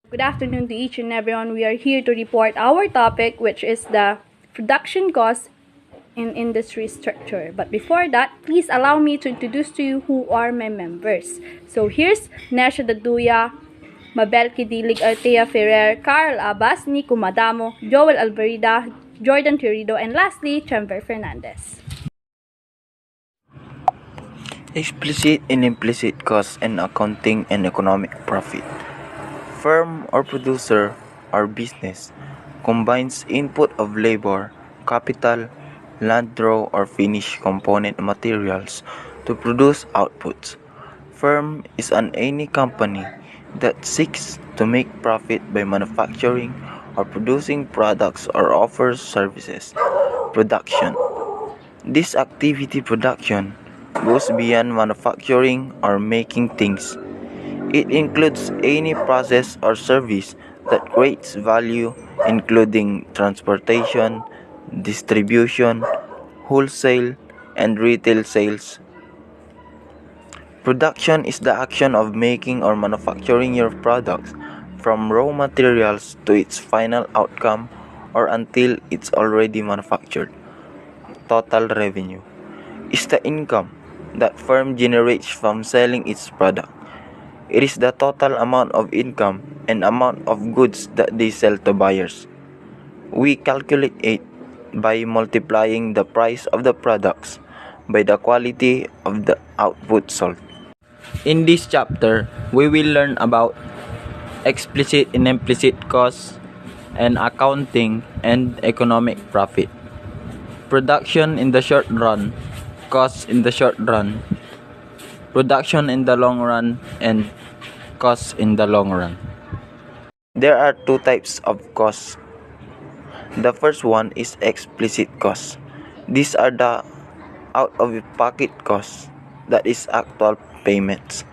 Good afternoon to each and everyone. We are here to report our topic, which is the production cost in industry structure. But before that, please allow me to introduce to you who are my members. So here's Nesha Daduya, Mabel Kidilig Artea Ferrer, Carl Abbas, Nico Madamo, Joel Alvarida, Jordan Querido, and lastly, Chamber Fernandez. Explicit and implicit costs and accounting and economic profit. Firm or producer or business combines input of labor, capital, land draw or finished component materials to produce outputs. Firm is any company that seeks to make profit by manufacturing or producing products or offers services. Production. This activity production goes beyond manufacturing or making things. It includes any process or service that creates value, including transportation, distribution, wholesale, and retail sales. Production is the action of making or manufacturing your products from raw materials to its final outcome or until it's already manufactured. Total revenue is the income that firm generates from selling its product. It is the total amount of income and amount of goods that they sell to buyers. We calculate it by multiplying the price of the products by the quality of the output sold. In this chapter, we will learn about explicit and implicit costs and accounting and economic profit. Production in the short run, costs in the short run, production in the long run, and costs in the long run. There are two types of costs. The first one is explicit costs. These are the out-of-pocket costs, that is actual payments.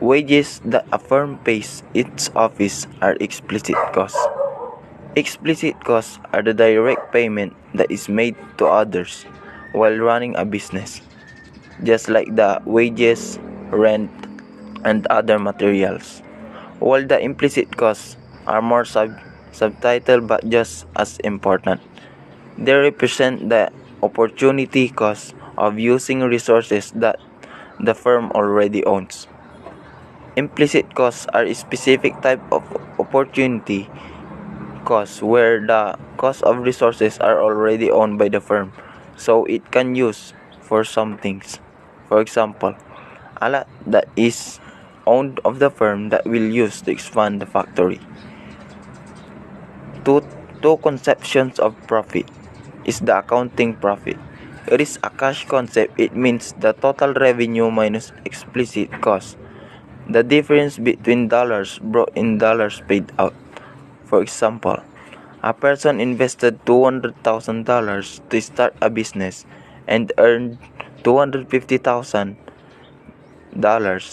Wages that a firm pays its office are explicit costs. Explicit costs are the direct payment that is made to others while running a business, just like the wages, rent, and other materials. While the implicit costs are more subtitled but just as important. They represent the opportunity cost of using resources that the firm already owns. Implicit costs are a specific type of opportunity costs where the cost of resources are already owned by the firm, so it can use for some things. For example, a lot that is owned of the firm that will use to expand the factory. Two conceptions of profit is the accounting profit. It is a cash concept. It means the total revenue minus explicit cost. The difference between dollars brought in dollars paid out. For example, a person invested $200,000 to start a business and earned $250,000.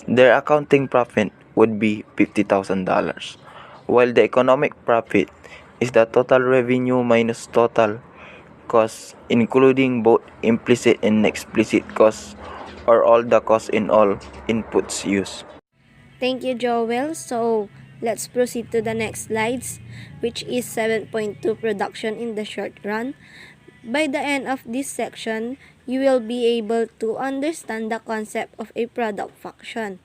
Their accounting profit would be $50,000. While the economic profit is the total revenue minus total costs, including both implicit and explicit costs, or all the costs in all inputs used. Thank you, Joel. So, let's proceed to the next slides, which is 7.2 production in the short run. By the end of this section, you will be able to understand the concept of a product function.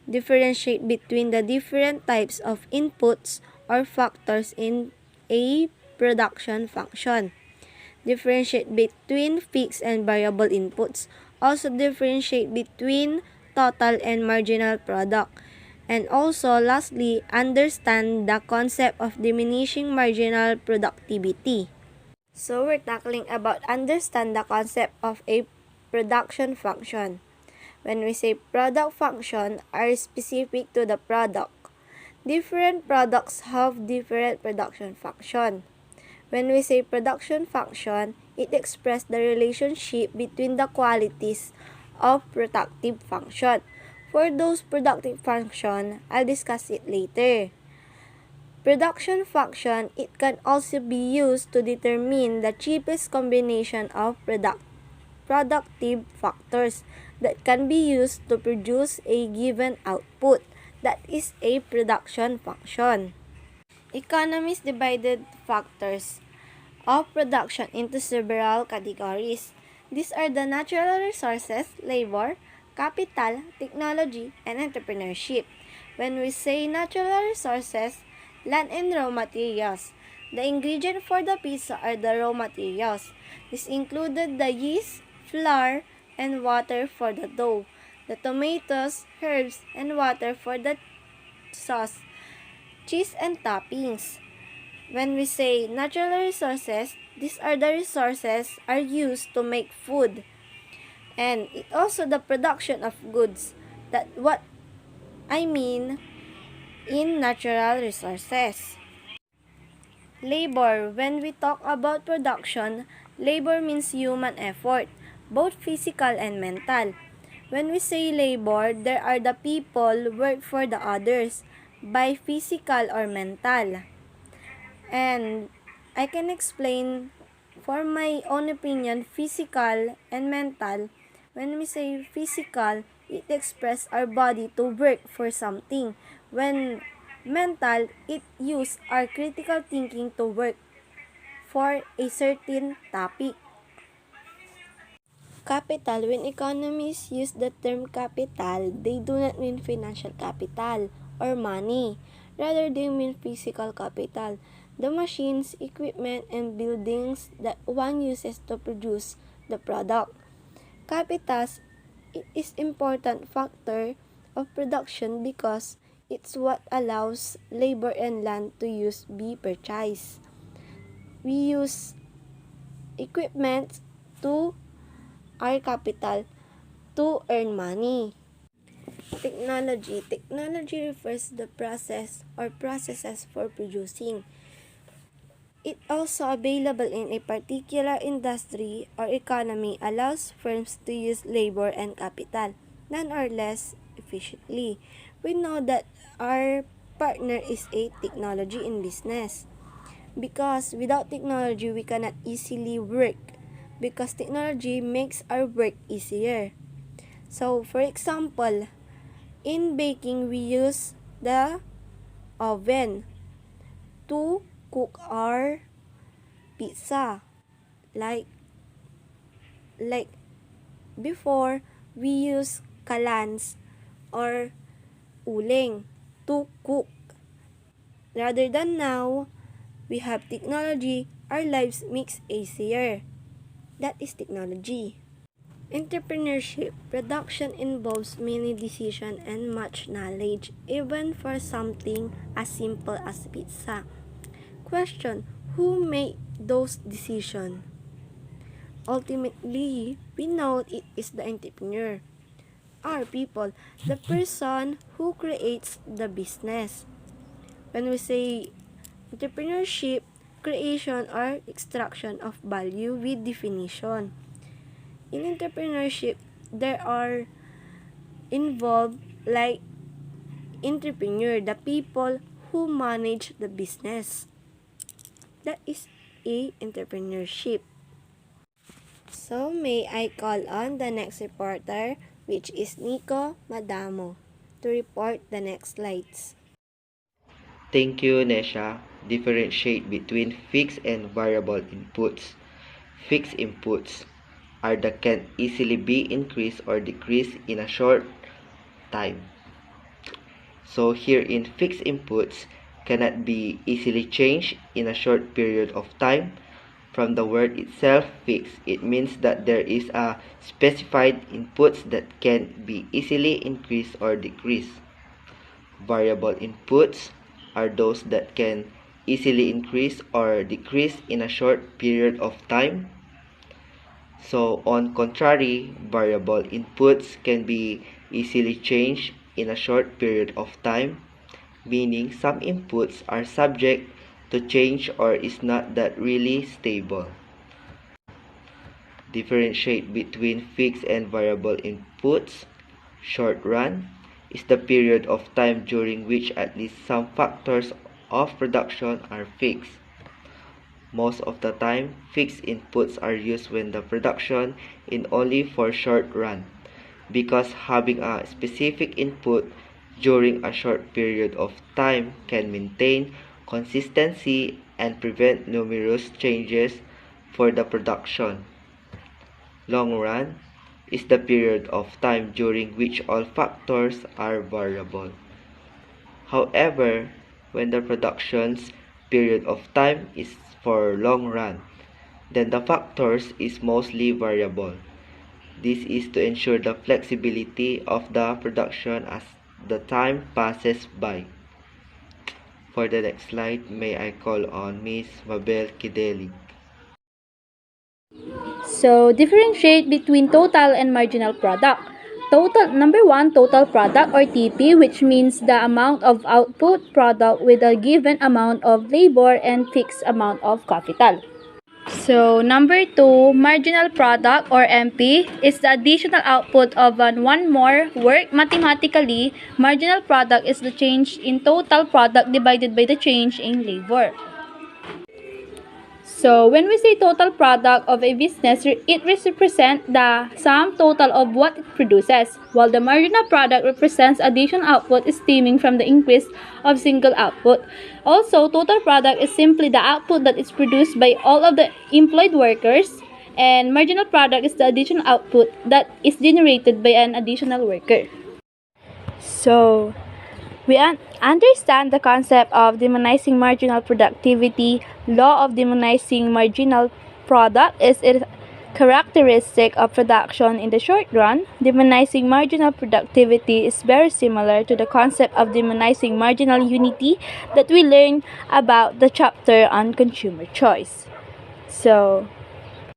Differentiate between the different types of inputs or factors in a production function. Differentiate between fixed and variable inputs. Also differentiate between total and marginal product. And also, lastly, understand the concept of diminishing marginal productivity. So, we're tackling about understand the concept of a production function. When we say product function are specific to the product, different products have different production function. When we say production function, it expresses the relationship between the qualities of productive function. For those productive function, I'll discuss it later. Production function, it can also be used to determine the cheapest combination of productive factors that can be used to produce a given output. That is a production function. Economists divided factors of production into several categories. These are the natural resources, labor, capital, technology, and entrepreneurship. When we say natural resources, land and raw materials. The ingredient for the pizza are the raw materials. This included the yeast, flour, and water for the dough, the tomatoes, herbs, and water for the sauce, cheese, and toppings. When we say natural resources, these are the resources are used to make food. And it also the production of goods. That what I mean in natural resources. Labor. When we talk about production, labor means human effort, both physical and mental. When we say labor, there are the people work for the others by physical or mental. And I can explain for my own opinion, physical and mental. When we say physical, it expresses our body to work for something. When mental, it use our critical thinking to work for a certain topic. Capital. When economists use the term capital, they do not mean financial capital or money. Rather, they mean physical capital. The machines, equipment, and buildings that one uses to produce the product. Capitals, it is important factor of production because it's what allows labor and land to be purchased. We use equipment to our capital to earn money. Technology. Technology refers to the process or processes for producing. It also available in a particular industry or economy allows firms to use labor and capital none or less efficiently. We know that our partner is a technology in business because without technology we cannot easily work because technology makes our work easier. So for example, in baking we use the oven to cook our pizza. Like before, we use kalans or uling to cook. Rather than now, we have technology, our lives makes easier. That is technology. Entrepreneurship. Production involves many decisions and much knowledge, even for something as simple as pizza. Question: who made those decisions? Ultimately, we know it is the entrepreneur. Our people, the person who creates the business. When we say entrepreneurship, creation or extraction of value with definition. In entrepreneurship, there are involved like entrepreneur, the people who manage the business. That is a entrepreneurship. So, may I call on the next reporter, which is Nico Madamo, to report the next slides. Thank you, Nesha. Differentiate between fixed and variable inputs. Fixed inputs are that can easily be increased or decreased in a short time. So here in fixed inputs cannot be easily changed in a short period of time. From the word itself, fixed, it means that there is a specified inputs that can be easily increased or decreased. Variable inputs are those that can easily increase or decrease in a short period of time. So on contrary, variable inputs can be easily changed in a short period of time, meaning some inputs are subject to change or is not that really stable. Differentiate between fixed and variable inputs. Short run is the period of time during which at least some factors of production are fixed. Most of the time, fixed inputs are used when the production is only for short run, because having a specific input during a short period of time can maintain consistency and prevent numerous changes for the production. Long run is the period of time during which all factors are variable. However, when the production's period of time is for long run, then the factors is mostly variable. This is to ensure the flexibility of the production as the time passes by. For the next slide, may I call on Miss Mabel Kidelig. So, differentiate between total and marginal product. Number one, total product or TP, which means the amount of output product with a given amount of labor and fixed amount of capital. So, number two, marginal product or MP is the additional output of one more work. Mathematically, marginal product is the change in total product divided by the change in labor. So, when we say total product of a business, it represents the sum total of what it produces, while the marginal product represents additional output stemming from the increase of single output. Also, total product is simply the output that is produced by all of the employed workers, and marginal product is the additional output that is generated by an additional worker. So, we understand the concept of demonizing marginal productivity. Law of demonizing marginal product is a characteristic of production in the short run. Demonizing marginal productivity is very similar to the concept of demonizing marginal unity that we learned about the chapter on consumer choice. So,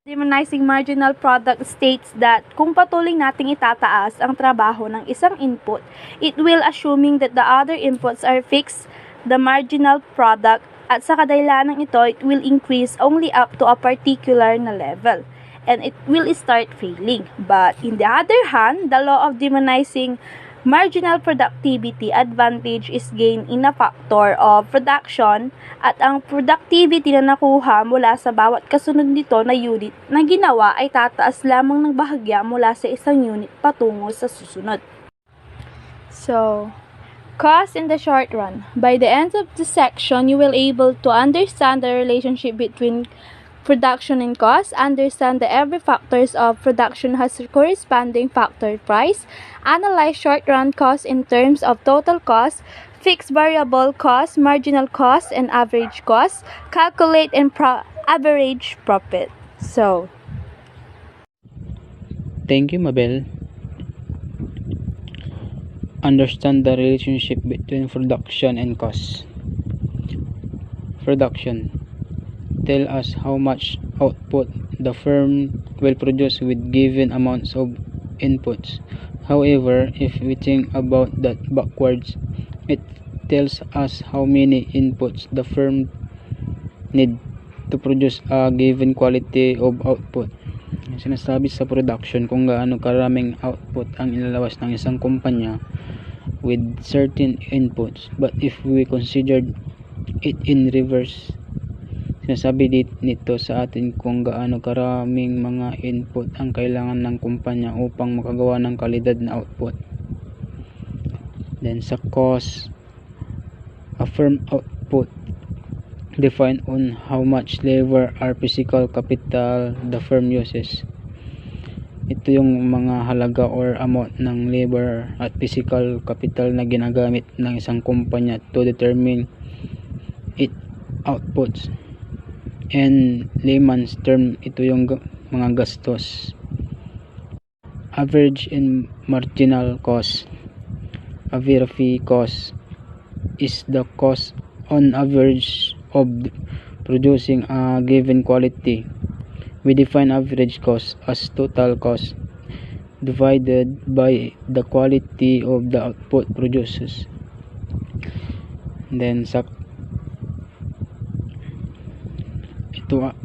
demonizing marginal product states that kung patuloy nating itataas ang trabaho ng isang input, it will assuming that the other inputs are fixed, the marginal product, at sa kadahilanan ito, it will increase only up to a particular na level, and it will start failing. But in the other hand, the law of demonizing marginal productivity advantage is gained in a factor of production, at ang productivity na nakuha mula sa bawat kasunod nito na unit na ginawa ay tataas lamang ng bahagya mula sa isang unit patungo sa susunod. So, cost in the short run. By the end of the section, you will able to understand the relationship between production and cost, understand that every factors of production has a corresponding factor price, analyze short-run cost in terms of total cost, fixed variable cost, marginal cost, and average cost, calculate and average profit. So, thank you, Mabel. Understand the relationship between production and cost. Production. Tell us how much output the firm will produce with given amounts of inputs. However, if we think about that backwards, it tells us how many inputs the firm need to produce a given quality of output. Sinasabi sa production kung gaano karaming output ang ilalabas ng isang kumpanya with certain inputs. But if we considered it in reverse, sinasabi nito sa atin kung gaano karaming mga input ang kailangan ng kumpanya upang makagawa ng kalidad na output. Then sa cost, a firm output defined on how much labor or physical capital the firm uses. Ito yung mga halaga or amount ng labor at physical capital na ginagamit ng isang kumpanya to determine its outputs. And layman's term, ito yung mga gastos. Average and marginal cost. Average cost is the cost on average of producing a given quality. We define average cost as total cost divided by the quality of the output produces. Then sa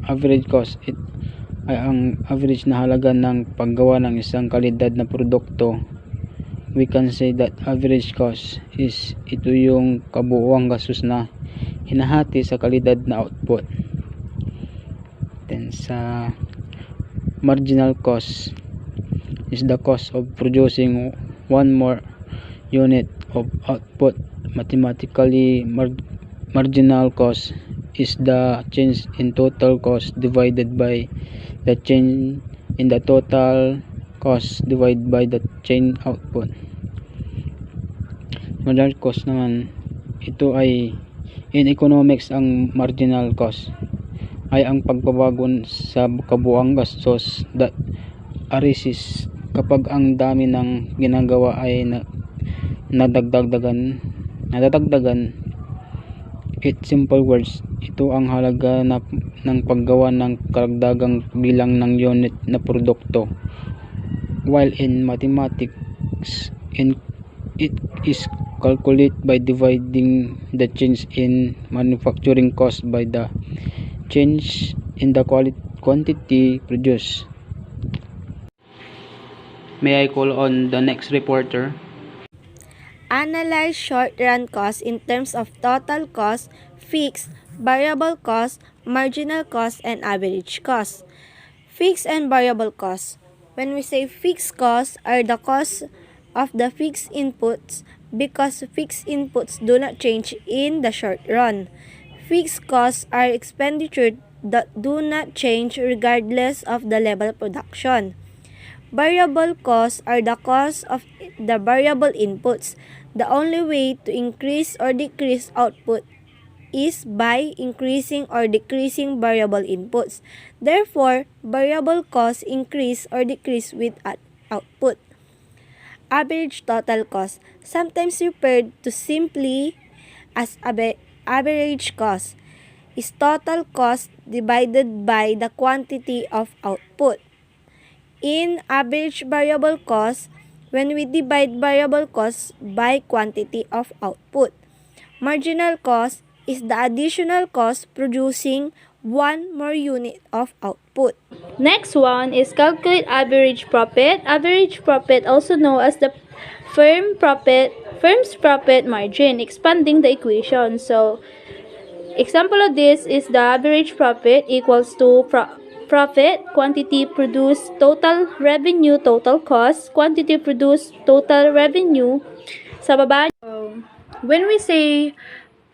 average cost ay ang average na halaga ng paggawa ng isang kalidad na produkto. We can say that average cost is ito yung kabuuang gastos na hinahati sa kalidad na output. Then sa marginal cost is the cost of producing one more unit of output. Mathematically, marginal cost is the change in total cost divided by the change in the total cost divided by the change output. Marginal cost naman, ito ay in economics, ang marginal cost ay ang pagbabago sa kabuang gastos that arises kapag ang dami ng ginagawa ay nadadagdagan. In simple words, ito ang halaga ng paggawa ng karagdagang bilang ng unit na produkto. While in mathematics, it is calculated by dividing the change in manufacturing cost by the change in the quantity produced. May I call on the next reporter? Analyze short-run cost in terms of total cost, fixed, variable cost, marginal cost, and average cost. Fixed and variable costs. When we say fixed costs are the costs of the fixed inputs because fixed inputs do not change in the short run. Fixed costs are expenditure that do not change regardless of the level of production. Variable costs are the costs of the variable inputs. The only way to increase or decrease output is by increasing or decreasing variable inputs. Therefore, variable costs increase or decrease with output. Average total cost, sometimes referred to simply as average cost, is total cost divided by the quantity of output. In average variable cost, when we divide variable cost by quantity of output. Marginal cost is the additional cost producing one more unit of output. Next one is calculate average profit. Average profit, also known as the firm's profit margin, expanding the equation. So, example of this is the average profit equals to profit, quantity produced, total revenue, total cost, quantity produced, total revenue. Sa baba, when we say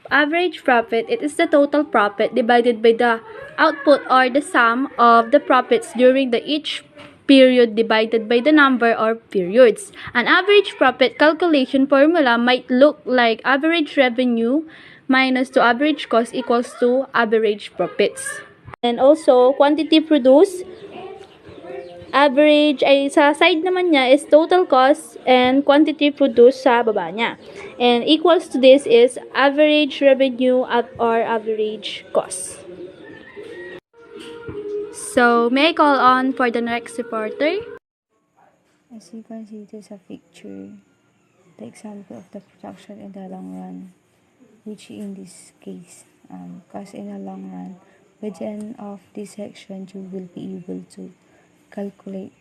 average profit, it is the total profit divided by the output or the sum of the profits during the each period divided by the number of periods. An average profit calculation formula might look like average revenue minus to average cost equals to average profits. And also, quantity produced, average ay sa side naman niya is total cost and quantity produced sa baba niya. And equals to this is average revenue or average cost. So, may I call on for the next reporter? As you can see to sa picture, the example of the production in the long run, which in this case, cost in the long run, by the end of this section, you will be able to calculate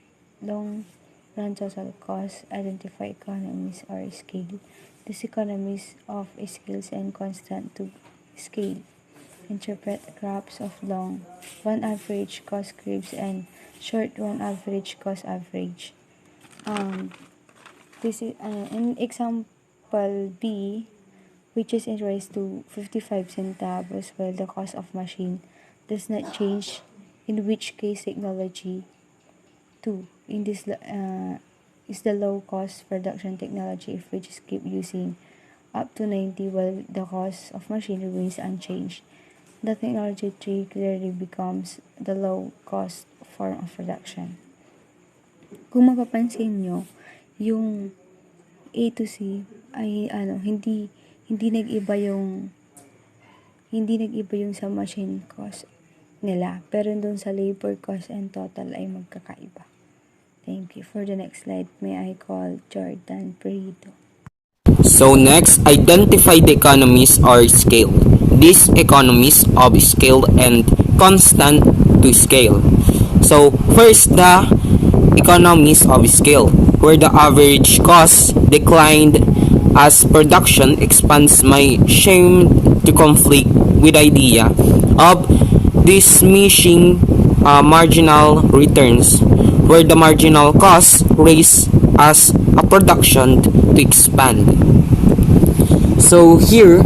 long-run total cost, identify economies or scale. These economies of scales and constant to scale. Interpret graphs of long-run average cost curves and short-run average cost average. This is in example B, which is raised to 55 centavos, while the cost of machine does not change, in which case technology 2 in this is the low cost production technology, if we just keep using up to 90 while the cost of machine remains unchanged. The technology 3 clearly becomes the low cost form of production. Kung mapapansin nyo, yung A to C ay hindi nag-iba yung sa machine cost nila, pero doon sa labor cost and total ay magkakaiba. Thank you. For the next slide, may I call Jordan Perito. So next, identify the economies or scale. These economies of scale and constant to scale. So first, the economies of scale, where the average cost declined as production expands, may seem to conflict with the idea of diminishing marginal returns, where the marginal cost raise as a production to expand. So here,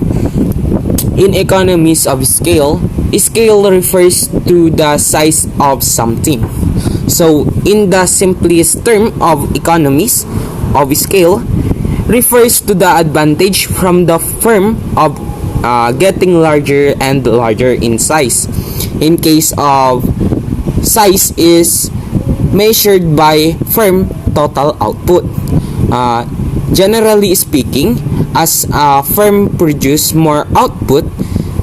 in economies of scale, scale refers to the size of something. So in the simplest term of economies of scale, refers to the advantage from the firm of getting larger and larger in size. In case of size is measured by firm total output. Generally speaking, as a firm produce more output,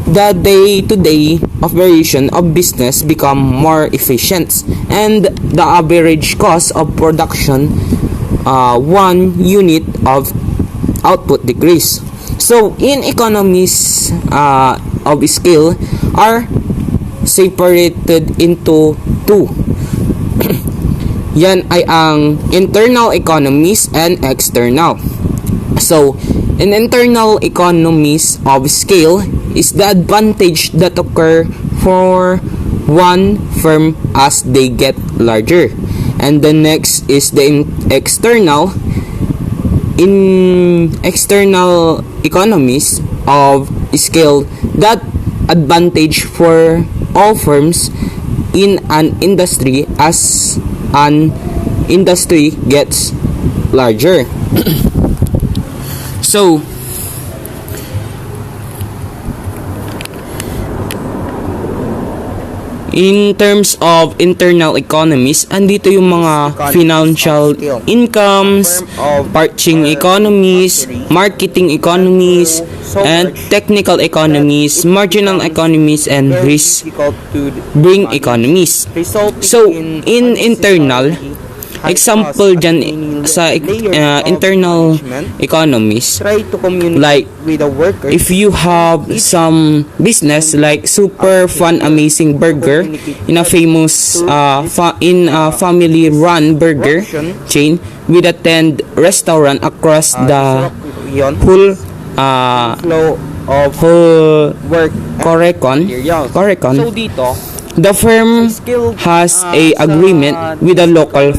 the day-to-day operation of business become more efficient, and the average cost of production 1 unit of output decrease. So in economies of scale are separated into two. Yan ay ang internal economies and external. So, in internal economies of scale is the advantage that occur for one firm as they get larger. And the next is the external. In external economies of scale, that advantage for all firms in an industry as an industry gets larger. So, in terms of internal economies, andito yung mga financial incomes, purchasing economies, marketing economies, and technical economies, marginal economies, and risk bring economies. So, in internal, example dyan sa internal economies, like if you have some business like Super Fun Amazing Burger in a famous family run burger chain with a 10 restaurant across the whole Corecon. So dito, the firm has a agreement with a local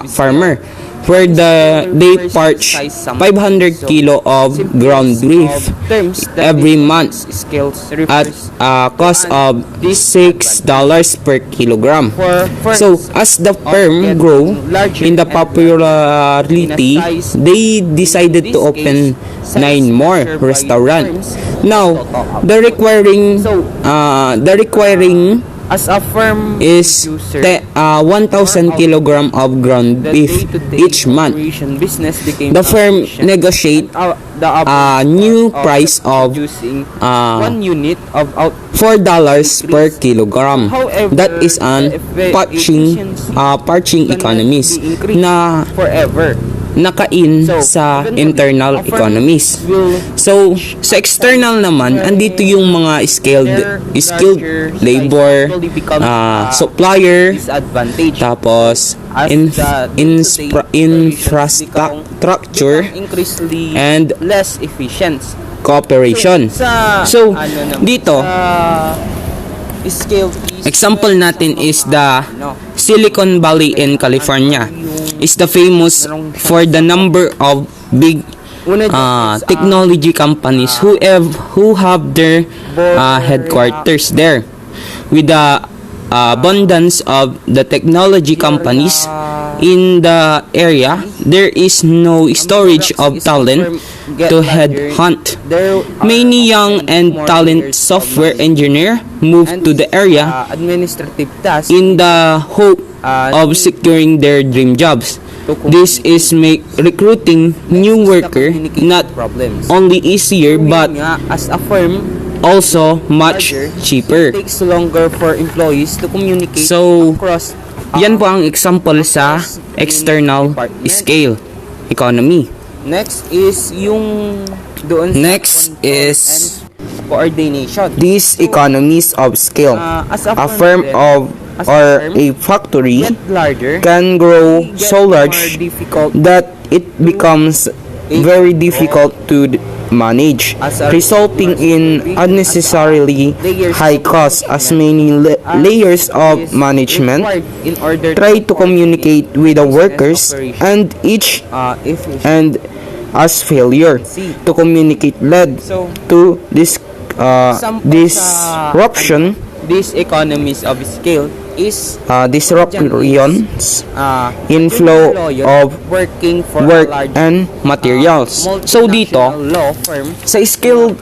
farmer where they purchase 500 kilo of ground beef every month at a cost of $6 per kilogram. So as the firm grow in the popularity, they decided to open 9 more restaurants. Now the requiring as a firm is 1,000 kilogram of ground beef each month. The firm negotiate a new price of $4 per kilogram. That is an purchasing economies na nakain sa internal economies. So, sa external naman, andito yung mga skilled labor, supplier, tapos infrastructure, and less efficient cooperation. So, dito, example natin is the Silicon Valley in California. Is the famous for the number of big technology companies who have their headquarters there. With the abundance of the technology companies in the area, there is no storage of talent to headhunt. Many young and talented software engineers move to the area in the hope of securing their dream jobs. This is make recruiting new worker not only easier but as a firm also much cheaper. It takes longer for employees to communicate across. Yan po ang example sa external scale economy. Next is coordination. These economies of scale. A firm or a factory can grow so large that it becomes very difficult to manage, resulting in unnecessarily high costs as many layers of management try to communicate with the workers and each and as failure to communicate led to this disruption. These economies of scale is Disruptions in flow of working for work a large and materials. So dito, law firm sa scale,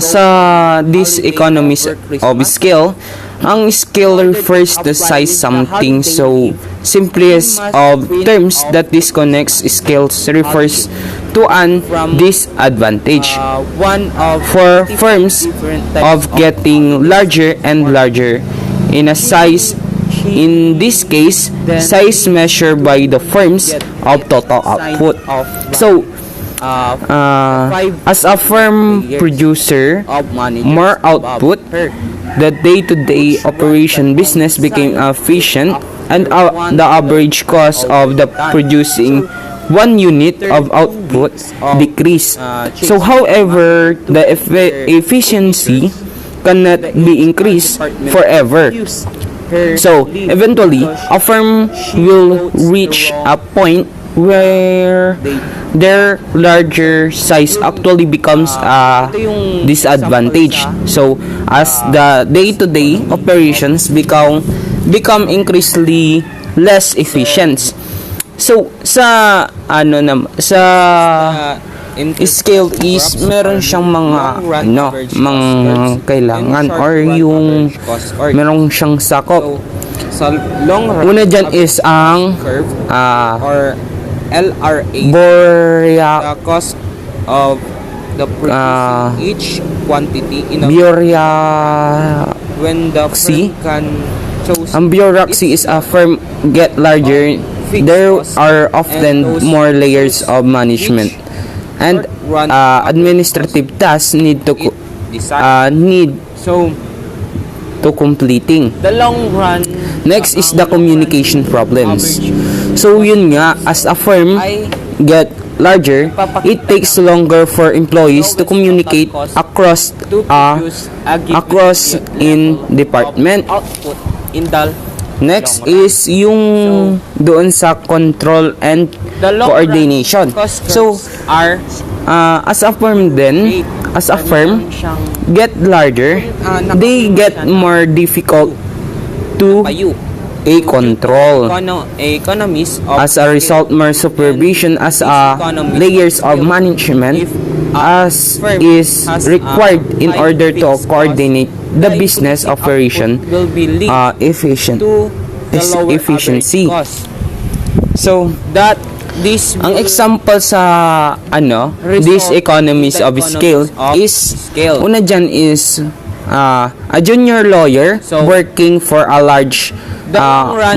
sa these economies of scale, ang scale refers to size something. So simplest of terms that disconnects scales refers to an disadvantage one of for firms different types of getting larger and larger in a size. In this case, size measured by the firms of total output. So, as a firm producer of managers more output, the day-to-day operation business became efficient, and the average cost of the producing one unit of output decreased. So, however, the efficiency cannot be increased forever. So, eventually, a firm will reach a point where their larger size actually becomes a disadvantage. So, as the day-to-day operations become increasingly less efficient. So, sa scale is meron siyang mga mga kailangan or yung meron siyang sakop. sa long run Una dyan is ang curve or LRA, Borea the cost of the producing each quantity in a when the bureaucracy. firm can choose Ang bureaucracy is a firm get larger. There are often more layers of management, and administrative tasks need to so completing. the long run. Next is the communication problems. So yun nga, as a firm get larger, it takes longer for employees to communicate across in department. Output in the Next is yung doon sa control and coordination. So are as a firm then, as a firm get larger, they get more difficult to a control. Economies of As a result, more supervision as a layers of management as is required in order to coordinate the business operation will be linked to the lower efficiency. average cost. So that this Ang example sa these economies of scale is una dyan is a junior lawyer working for a large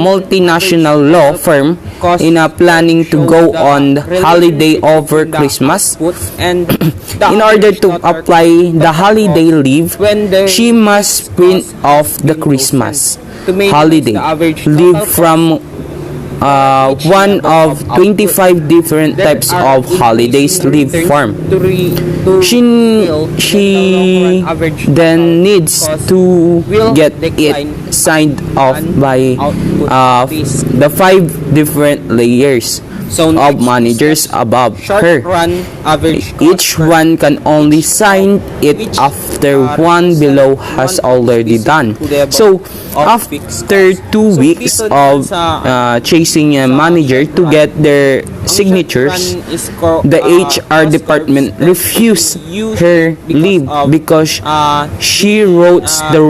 multinational law firm in a planning to go on holiday over Christmas. and In order to apply the holiday leave, she must print off the Christmas holiday leave from one of 25 different types of holidays leave form. She then needs to get it signed off by the 5 different layers of managers above her. Each one can only sign it after one below has already done. So, after 2 weeks of chasing a manager to get their signatures, the HR department refused her leave because she wrote the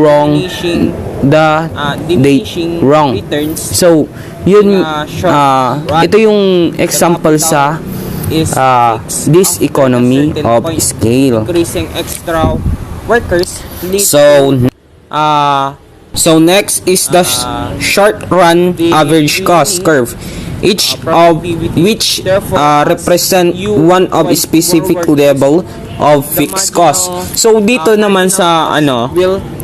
date wrong. So, yun, ito yung example sa this economy of scale. Increasing extra workers lead So next is the short run average cost curve, each of which represent one of a specific level of fixed cost. So dito naman sa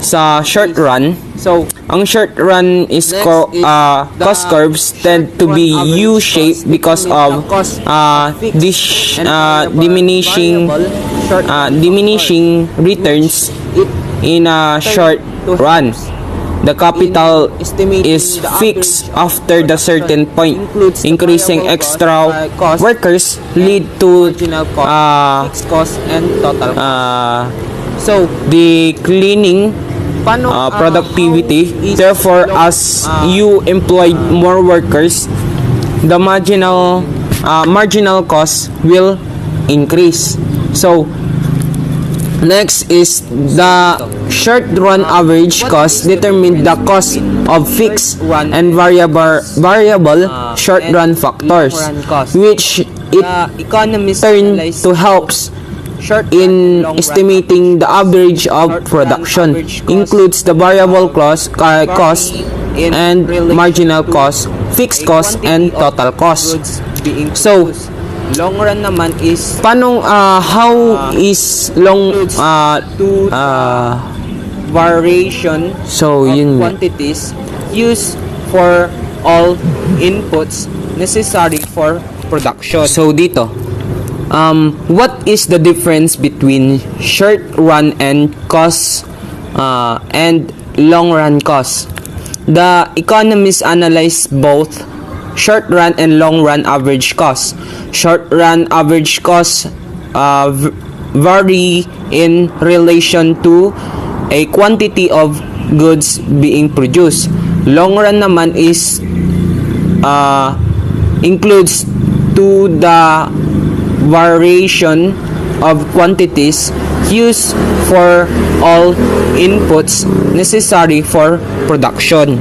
sa short run, So, ang short run is cost curves tend to be U-shaped because of this diminishing returns in a short run. The capital is fixed after the certain point. Increasing extra workers lead to fixed cost and total so declining productivity. Therefore, as you employ more workers, the marginal cost will increase. So next is the short run average cost. Determine the cost of fixed and variable short run factors, which it turn to helps in estimating the average of production. Includes the variable cost and marginal cost, fixed cost, and total cost. So long run naman is how is long variation so of yun nga. quantities used for all inputs necessary for production. So dito, what is the difference between short run and cost and long run cost? The economists analyze both short run and long run average cost. Short run average costs vary in relation to a quantity of goods being produced. Long run naman is includes to the variation of quantities used for all inputs necessary for production.